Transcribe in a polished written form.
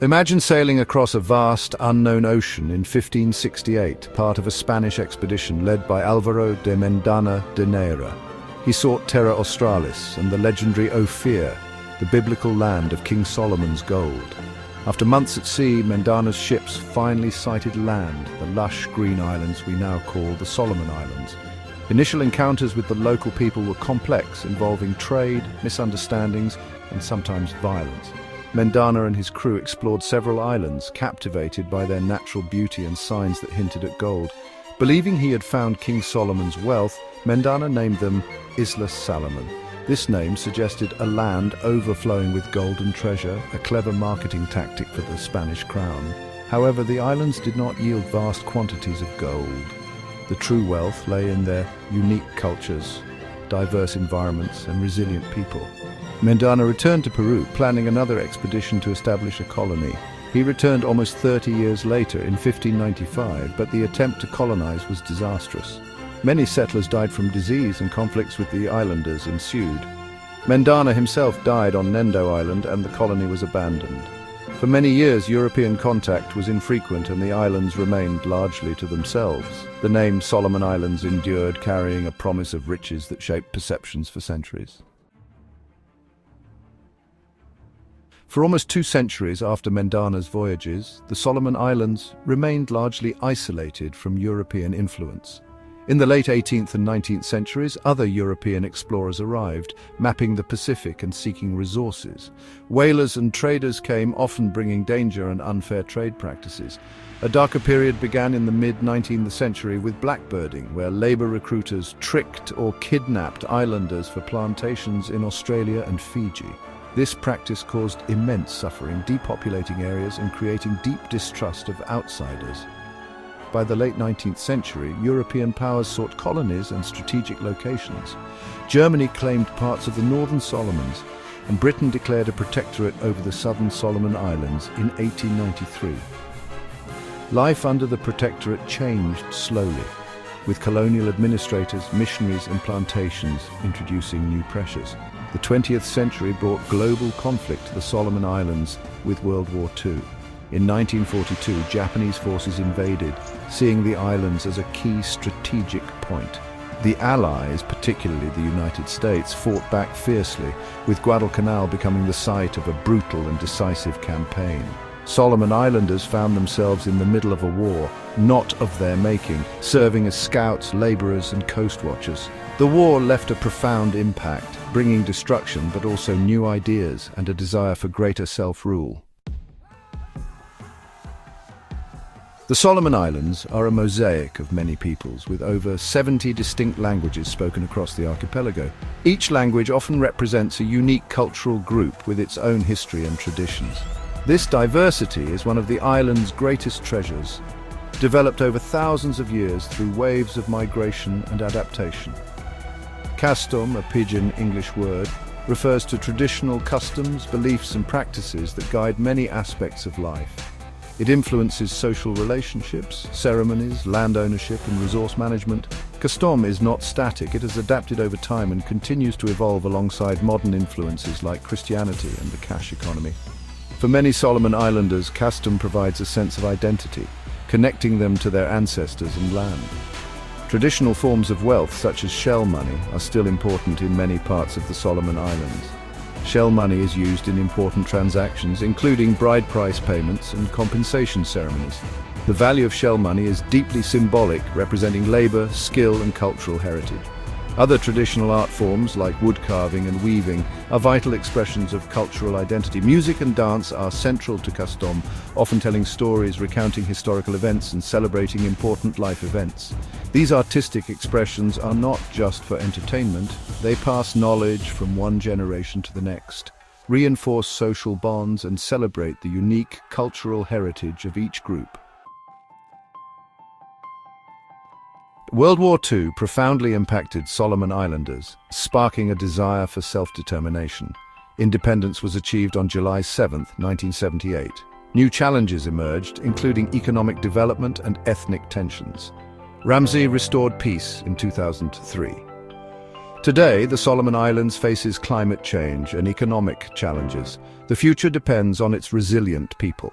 Imagine sailing across a vast, unknown ocean in 1568, part of a Spanish expedition led by Álvaro de Mendana de Neira. He sought Terra Australis and the legendary Ophir, the biblical land of King Solomon's gold. After months at sea, Mendana's ships finally sighted land, the lush green islands we now call the Solomon Islands. Initial encounters with the local people were complex, involving trade, misunderstandings, and sometimes violence. Mendana and his crew explored several islands, captivated by their natural beauty and signs that hinted at gold. Believing he had found King Solomon's wealth, Mendana named them Islas Salomon. This name suggested a land overflowing with gold and treasure, a clever marketing tactic for the Spanish crown. However, the islands did not yield vast quantities of gold. The true wealth lay in their unique cultures, diverse environments, and resilient people. Mendana returned to Peru, planning another expedition to establish a colony. He returned almost 30 years later in 1595, but the attempt to colonize was disastrous. Many settlers died from disease, and conflicts with the islanders ensued. Mendana himself died on Nendo Island, and the colony was abandoned. For many years, European contact was infrequent, and the islands remained largely to themselves. The name Solomon Islands endured, carrying a promise of riches that shaped perceptions for centuries. For almost 2 centuries after Mendana's voyages, the Solomon Islands remained largely isolated from European influence. In the late 18th and 19th centuries, other European explorers arrived, mapping the Pacific and seeking resources. Whalers and traders came, often bringing danger and unfair trade practices. A darker period began in the mid-19th century with blackbirding, where labor recruiters tricked or kidnapped islanders for plantations in Australia and Fiji. This practice caused immense suffering, depopulating areas and creating deep distrust of outsiders. By the late 19th century, European powers sought colonies and strategic locations. Germany claimed parts of the Northern Solomons, and Britain declared a protectorate over the Southern Solomon Islands in 1893. Life under the protectorate changed slowly, with colonial administrators, missionaries and plantations introducing new pressures. The 20th century brought global conflict to the Solomon Islands with World War II. In 1942, Japanese forces invaded, seeing the islands as a key strategic point. The Allies, particularly the United States, fought back fiercely, with Guadalcanal becoming the site of a brutal and decisive campaign. Solomon Islanders found themselves in the middle of a war, not of their making, serving as scouts, laborers and coast watchers. The war left a profound impact, bringing destruction but also new ideas and a desire for greater self-rule. The Solomon Islands are a mosaic of many peoples, with over 70 distinct languages spoken across the archipelago. Each language often represents a unique cultural group with its own history and traditions. This diversity is one of the island's greatest treasures, developed over thousands of years through waves of migration and adaptation. Custom, a pidgin English word, refers to traditional customs, beliefs and practices that guide many aspects of life. It influences social relationships, ceremonies, land ownership and resource management. Custom is not static, it has adapted over time and continues to evolve alongside modern influences like Christianity and the cash economy. For many Solomon Islanders, custom provides a sense of identity, connecting them to their ancestors and land. Traditional forms of wealth, such as shell money, are still important in many parts of the Solomon Islands. Shell money is used in important transactions, including bride price payments and compensation ceremonies. The value of shell money is deeply symbolic, representing labor, skill and cultural heritage. Other traditional art forms, like wood carving and weaving, are vital expressions of cultural identity. Music and dance are central to custom, often telling stories, recounting historical events and celebrating important life events. These artistic expressions are not just for entertainment, they pass knowledge from one generation to the next, reinforce social bonds and celebrate the unique cultural heritage of each group. World War II profoundly impacted Solomon Islanders, sparking a desire for self-determination. Independence was achieved on July 7, 1978. New challenges emerged, including economic development and ethnic tensions. Ramsey restored peace in 2003. Today, the Solomon Islands faces climate change and economic challenges. The future depends on its resilient people.